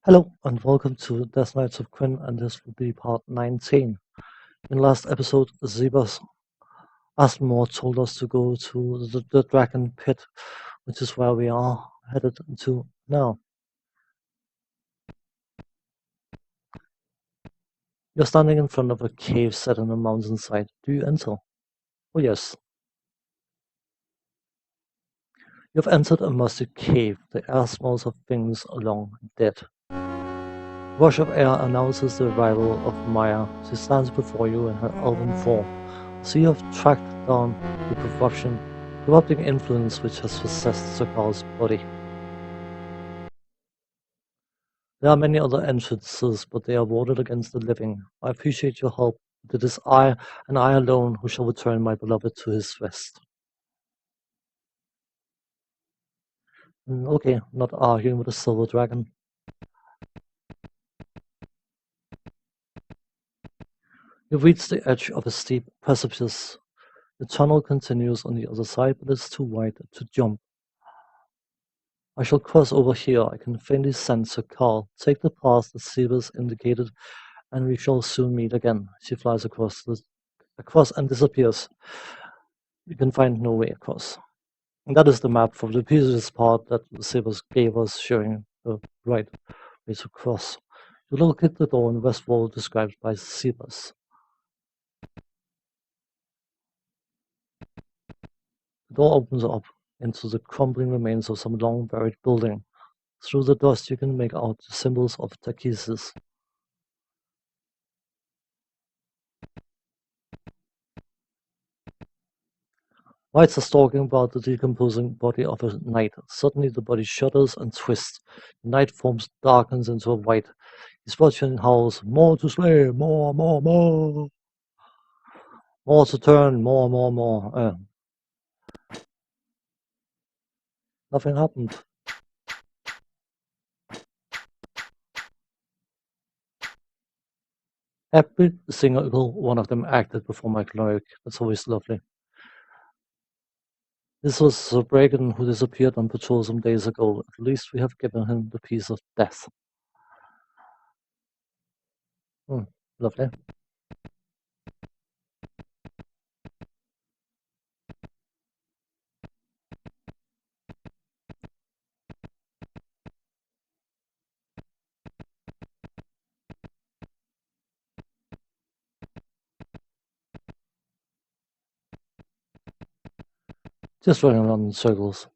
Hello and welcome to Death Knights of Krynn, and this will be part 19. In last episode, Zebas Asmore told us to go to the Dragon Pit, which is where we are headed to now. You're standing in front of a cave set in a mountainside. Do you enter? Oh yes. You've entered a musty cave. The air smells of things long dead. A rush of air announces the arrival of Maya. She stands before you in her elven form. So you have tracked down the corrupting influence which has possessed Sakal's body. There are many other entrances, but they are warded against the living. I appreciate your help, but it is I, and I alone, who shall return my beloved to his rest. Okay, not arguing with a silver dragon. You've reached the edge of a steep precipice. The tunnel continues on the other side, but it's too wide to jump. I shall cross over here. I can faintly sense her call. Take the path that Sebas indicated, and we shall soon meet again. She flies across and disappears. You can find no way across. And that is the map from the previous part that Sebas gave us, showing the right way to cross. You locate the door in the west wall described by Sebas. The door opens up into the crumbling remains of some long buried building. Through the dust you can make out the symbols of Takesis. Lights are stalking about the decomposing body of a knight. Suddenly the body shudders and twists. The knight forms darkens into a white. His watching howls, "More to slay, more, more, more! More to turn, more, more, more." Nothing happened. Every single one of them acted before my cleric. That's always lovely. This was Sir Bragan, who disappeared on patrol some days ago. At least we have given him the peace of death. Lovely. Just running around in circles.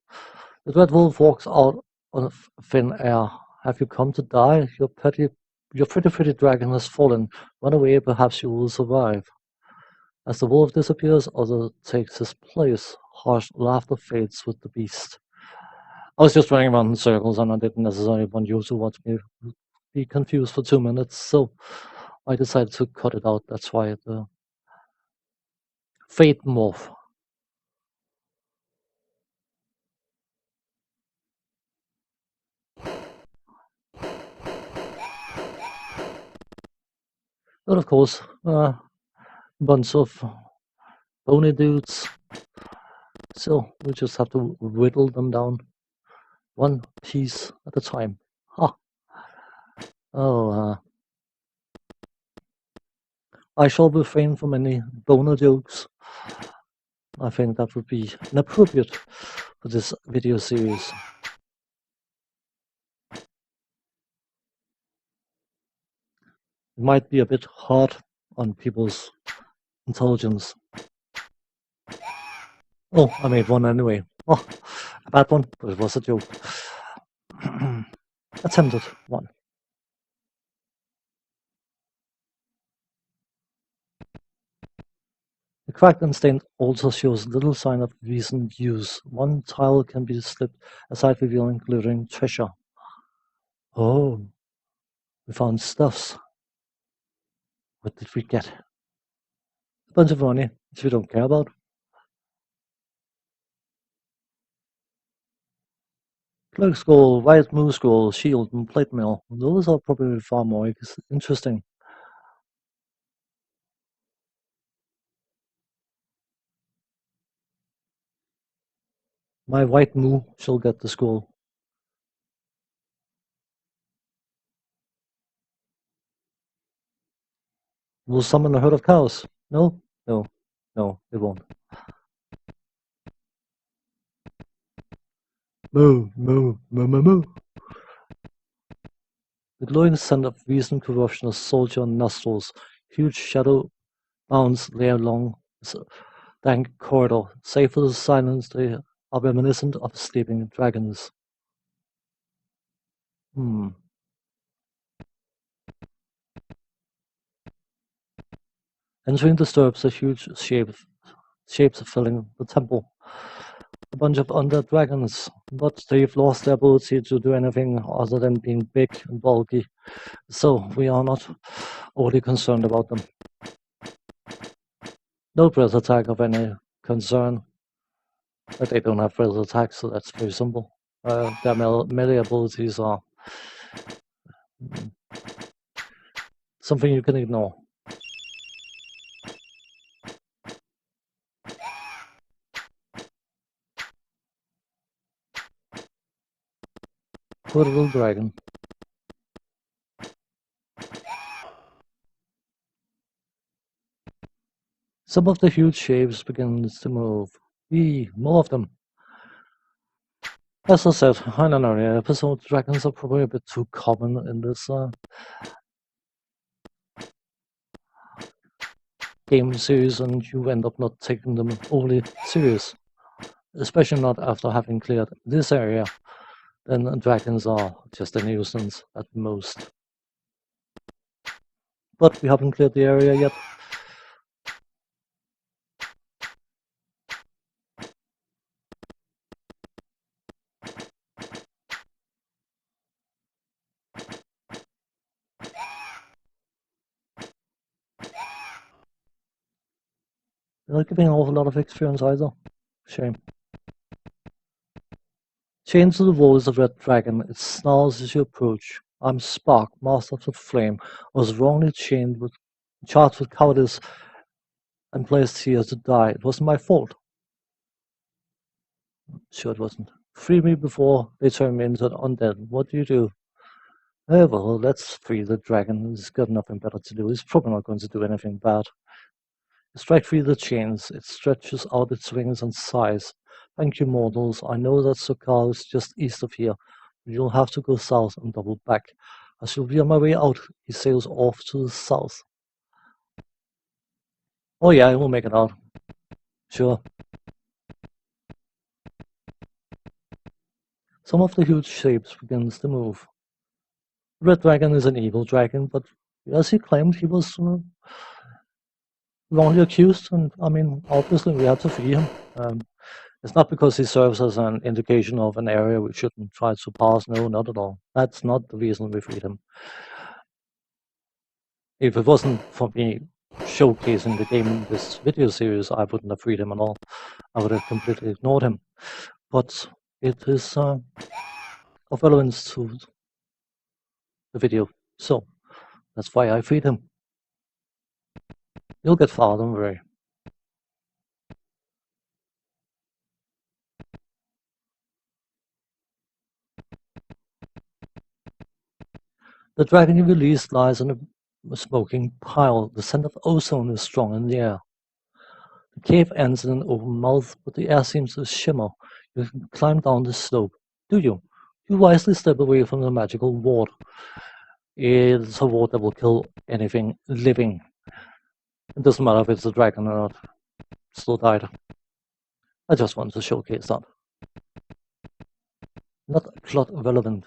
The Red Wolf walks out on thin air. Have you come to die? Your pretty dragon has fallen. Run away, perhaps you will survive. As the wolf disappears, other takes his place. Harsh laughter fades with the beast. I was just running around in circles and I didn't necessarily want you to watch me be confused for 2 minutes, so I decided to cut it out. That's why the fate morph. But of course, a bunch of bony dudes. So we just have to whittle them down one piece at a time. Ha! Oh, I shall refrain from any boner jokes. I think that would be inappropriate for this video series. It might be a bit hard on people's intelligence. Oh, I made one anyway. Oh, a bad one, but it was a joke. Attempted one. The cracked and stained altar shows little sign of recent use. One tile can be slipped aside, revealing glittering treasure. Oh, we found stuffs. What did we get? A bunch of money, which we don't care about. Clerk scroll, white moose scroll, shield, and plate mail. Those are probably far more interesting. My white moo shall get the scroll. Will summon a herd of cows? No, no, no, it won't. Moo, moo, moo, moo, moo. The glowing scent of recent corruption of soldier nostrils. Huge shadow mounds lay along the dank corridor, save for the silence they are reminiscent of sleeping dragons. Entering disturbs the huge shapes filling the temple. A bunch of undead dragons, but they've lost their ability to do anything other than being big and bulky, so we are not overly concerned about them. No breath attack of any concern, but they don't have breath attack, so that's very simple. Their melee abilities are something you can ignore. Poor little dragon. Some of the huge shapes begin to move. More of them. As I said in an earlier episode, dragons are probably a bit too common in this game series, and you end up not taking them overly serious. Especially not after having cleared this area, then dragons are just a nuisance at most. But we haven't cleared the area yet. They're not giving an awful lot of experience either. Shame. Chained to the wall is a red dragon. It snarls as you approach. I'm Spark, master of the flame. I was wrongly charged with cowardice and placed here to die. It wasn't my fault. Sure it wasn't. Free me before they turn me into an undead. What do you do? Oh, well, let's free the dragon. He's got nothing better to do. He's probably not going to do anything bad. Strike free the chains. It stretches out its wings and sighs. Thank you, mortals. I know that Sokal is just east of here. You'll have to go south and double back. I shall be on my way out. He sails off to the south. Oh yeah, I will make it out. Sure. Some of the huge shapes begins to move. Red Dragon is an evil dragon, but as he claimed, he was wrongly accused, and I mean, obviously we have to free him. It's not because he serves as an indication of an area we shouldn't try to pass. No, not at all. That's not the reason we freed him. If it wasn't for me showcasing the game in this video series, I wouldn't have freed him at all. I would have completely ignored him. But it is of relevance to the video, so that's why I freed him. You'll get far, don't worry. The dragon you released lies in a smoking pile. The scent of ozone is strong in the air. The cave ends in an open mouth, but the air seems to shimmer. You can climb down the slope. Do you? You wisely step away from the magical ward. It's a ward that will kill anything living. It doesn't matter if it's a dragon or not. Still died. I just wanted to showcase that. Not plot relevant.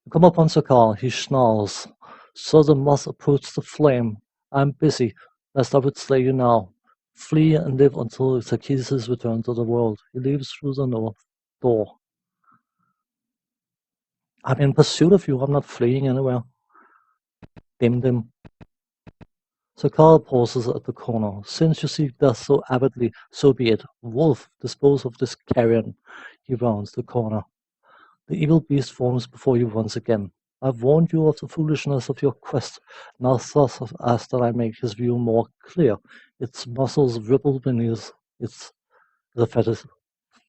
You come upon Sakal. He snarls. So the moth approached the flame. I'm busy, lest I would slay you now. Flee and live until Zacchaeus return to the world. He leaves through the north door. I'm in pursuit of you. I'm not fleeing anywhere. Dim dim. Sakal pauses at the corner. Since you seek death so avidly, so be it. Wolf, dispose of this carrion. He rounds the corner. The evil beast forms before you once again. I've warned you of the foolishness of your quest. Now thus ask that I make his view more clear. Its muscles ripple beneath the fetid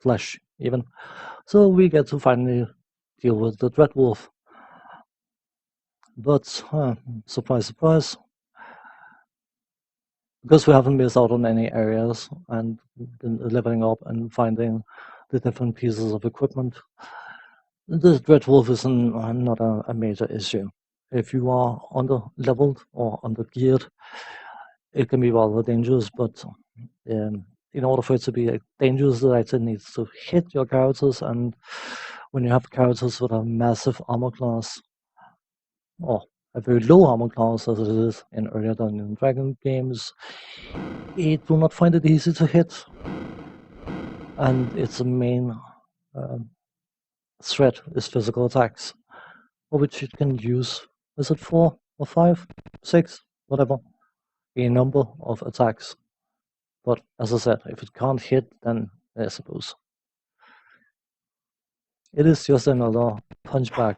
flesh, even. So we get to finally deal with the Dread Wolf. But surprise, surprise, because we haven't missed out on any areas and been leveling up and finding the different pieces of equipment, the Dread Wolf is not a major issue. If you are under leveled or under geared, it can be rather dangerous, but in order for it to be dangerous, the item needs to hit your characters, and when you have characters with a massive armor class, or a very low armor class as it is in earlier Dungeons and Dragon games, it will not find it easy to hit, and its main threat is physical attacks, for which it can use, is it 4 or 5, 6, whatever, a number of attacks. But as I said, if it can't hit, then I suppose it is just another punchback.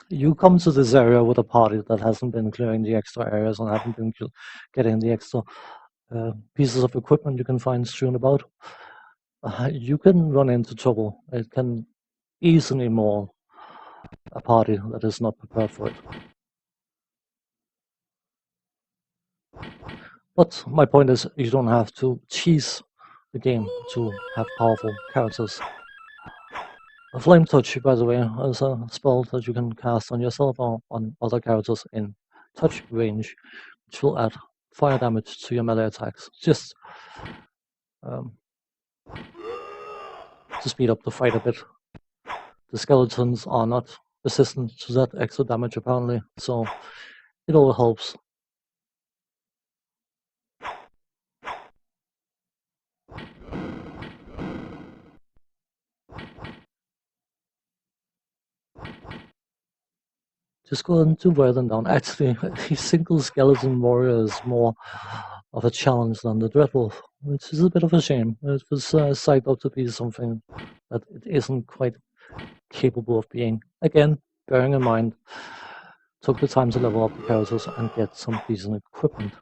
You come to this area with a party that hasn't been clearing the extra areas and haven't been getting the extra pieces of equipment you can find strewn about. You can run into trouble. It can easily maul a party that is not prepared for it. But my point is, you don't have to cheese the game to have powerful characters. A Flame Touch, by the way, is a spell that you can cast on yourself or on other characters in touch range, which will add fire damage to your melee attacks, just to speed up the fight a bit. The skeletons are not resistant to that extra damage apparently, so it all helps. Just go and do wear them down. Actually, a single skeleton warrior is more of a challenge than the Dreadwolf, which is a bit of a shame. It was psyched up to be something that it isn't quite capable of being. Again, bearing in mind, took the time to level up the characters and get some decent equipment.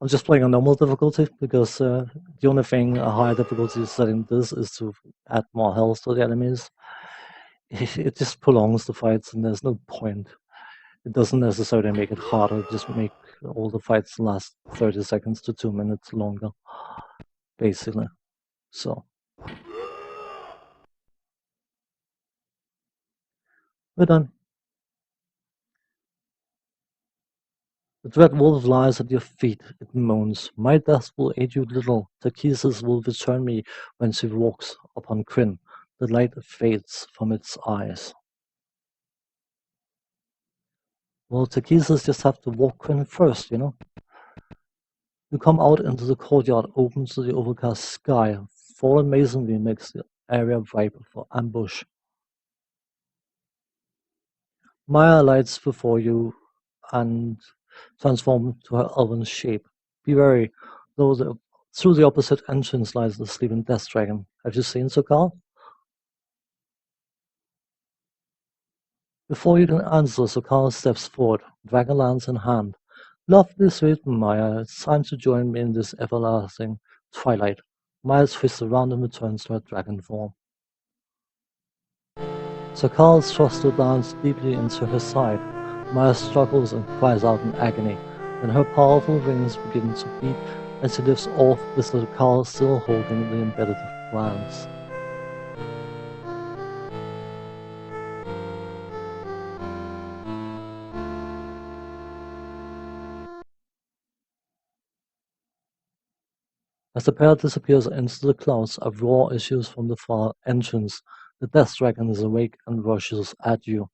I'm just playing on normal difficulty because the only thing a higher difficulty setting does is to add more health to the enemies. It just prolongs the fights and there's no point. It doesn't necessarily make it harder, just make all the fights last 30 seconds to 2 minutes longer, basically. So, we're done. The dread wolf lies at your feet, it moans. My death will aid you little. Takesis will return me when she walks upon Krynn. The light fades from its eyes. Well, Takesis just have to walk Krynn first, you know? You come out into the courtyard open to the overcast sky. Fallen masonry makes the area ripe for ambush. Maya lights before you and transform to her elven shape. Be wary, though through the opposite entrance lies the sleeping death dragon. Have you seen Sokal? Before you can answer, Sokal steps forward, Dragonlance in hand. Lovely sweet Maya, it's time to join me in this everlasting twilight. Maya twists around and returns to her dragon form. Sokal thrusts her dance deeply into her side. Maya struggles and cries out in agony. Then her powerful wings begin to beat as she lifts off with Sokal still holding the embedded lance. As the pair disappears into the clouds, a roar issues from the far entrance. The Death Dragon is awake and rushes at you.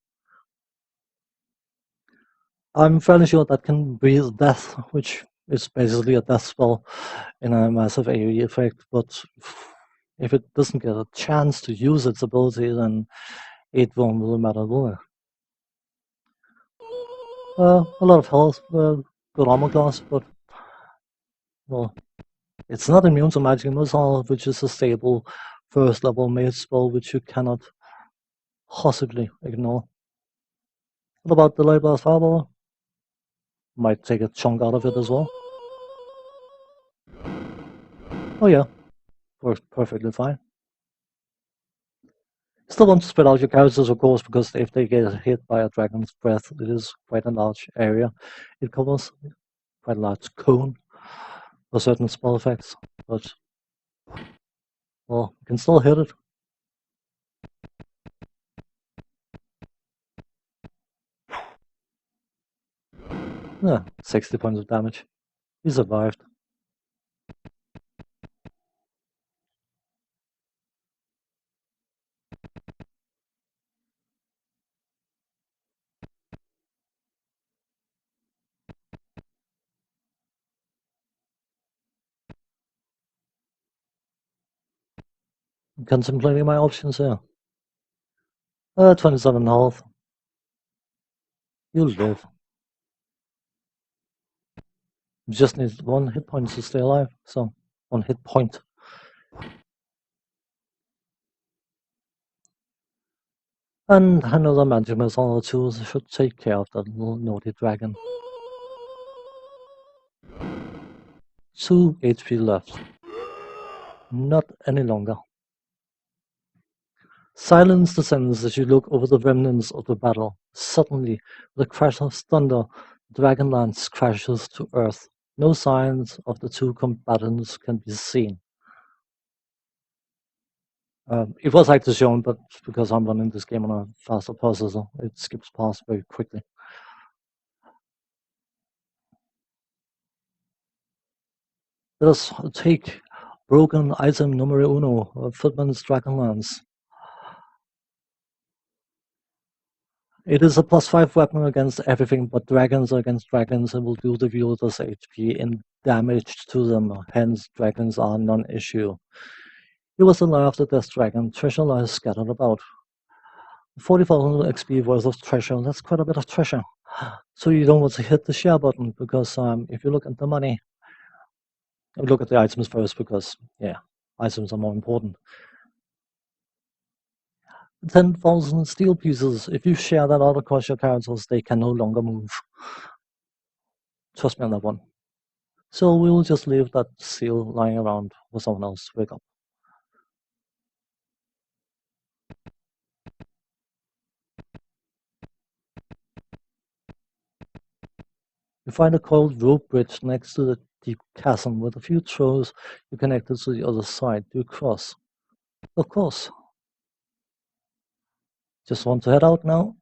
I'm fairly sure that can breathe death, which is basically a death spell in a massive AoE effect, but if it doesn't get a chance to use its ability, then it won't really matter, will it? A lot of health, good armor class, but, well, it's not immune to magic missile, which is a stable first level mage spell, which you cannot possibly ignore. What about the light blast fireball? Might take a chunk out of it as well. Oh yeah, works perfectly fine. Still want to spread out your characters, of course, because if they get hit by a dragon's breath, it is quite a large area. It covers quite a large cone for certain spell effects, but well, you can still hit it. Yeah, 60 points of damage. He survived. I'm contemplating my options here. 27 health. You'll live. You just need 1 hit point to stay alive, so 1 hit point. And another magic missile or two should take care of that little naughty dragon. 2 HP left. Not any longer. Silence descends as you look over the remnants of the battle. Suddenly, with a crash of thunder, Dragonlance crashes to Earth. No signs of the 2 combatants can be seen. It was actually shown, but because I'm running this game on a faster processor, it skips past very quickly. Let us take broken item numero uno, Footman's Dragonlance. It is a +5 weapon against everything but dragons. Against dragons, it will do the wielder's HP in damage to them, hence dragons are non-issue. It was the Lie of the Death Dragon. Treasure lies scattered about. 40,000 XP worth of treasure, that's quite a bit of treasure. So you don't want to hit the share button, because if you look at the money, look at the items first, because, yeah, items are more important. 10,000 steel pieces. If you share that out across your characters, they can no longer move. Trust me on that one. So we will just leave that seal lying around for someone else to pick up. You find a coiled rope bridge next to the deep chasm. With a few throws, you connect it to the other side. Do you cross? Of course. Just want to head out now.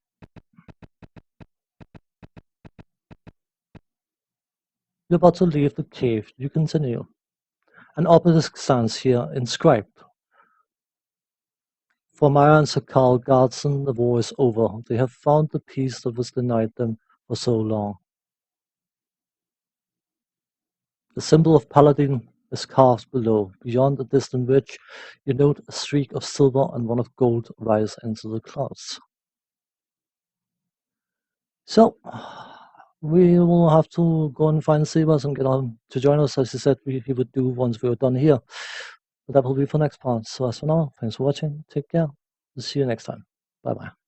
You're about to leave the cave. You continue. An obelisk stands here, inscribed. For Maya and Sakal Guardsman, the war is over. They have found the peace that was denied them for so long. The symbol of Paladin is carved below. Beyond the distant ridge, you note a streak of silver and one of gold rise into the clouds. So, we will have to go and find Sebas and get on to join us, as he said he would do once we were done here. But that will be for next part. So as for now, thanks for watching. Take care. See you next time. Bye-bye.